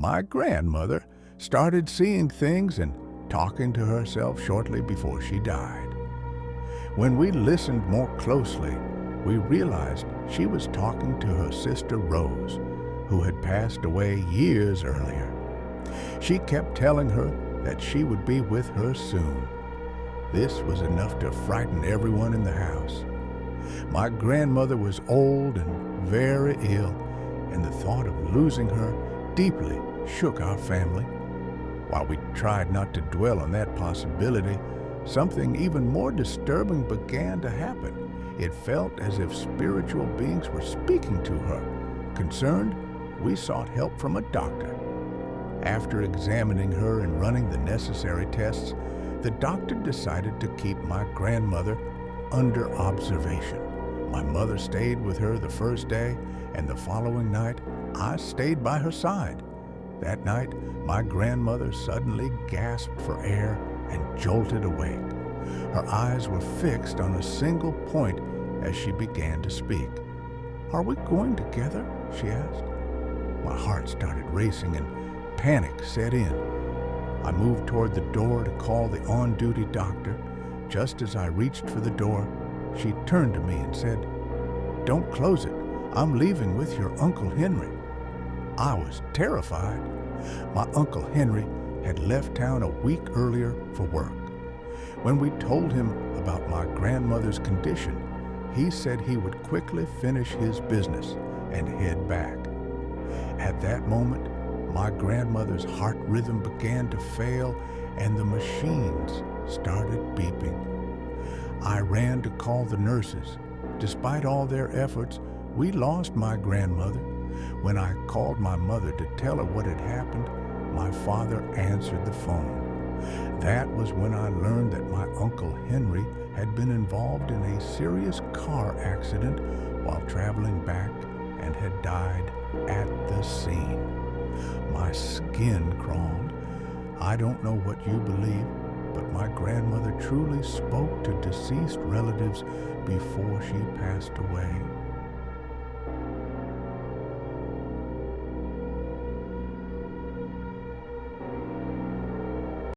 My grandmother started seeing things and talking to herself shortly before she died. When we listened more closely, we realized she was talking to her sister Rose, who had passed away years earlier. She kept telling her that she would be with her soon. This was enough to frighten everyone in the house. My grandmother was old and very ill, and the thought of losing her deeply shook our family. While we tried not to dwell on that possibility, something even more disturbing began to happen. It felt as if spiritual beings were speaking to her. Concerned, we sought help from a doctor. After examining her and running the necessary tests, the doctor decided to keep my grandmother under observation. My mother stayed with her the first day, and the following night, I stayed by her side. That night, my grandmother suddenly gasped for air and jolted awake. Her eyes were fixed on a single point as she began to speak. "Are we going together?" she asked. My heart started racing and panic set in. I moved toward the door to call the on-duty doctor. Just as I reached for the door, she turned to me and said, "Don't close it. I'm leaving with your Uncle Henry." I was terrified. My Uncle Henry had left town a week earlier for work. When we told him about my grandmother's condition, he said he would quickly finish his business and head back. At that moment, my grandmother's heart rhythm began to fail and the machines started beeping. I ran to call the nurses. Despite all their efforts, we lost my grandmother. When I called my mother to tell her what had happened, my father answered the phone. That was when I learned that my Uncle Henry had been involved in a serious car accident while traveling back and had died at the scene. My skin crawled. I don't know what you believe, but my grandmother truly spoke to deceased relatives before she passed away.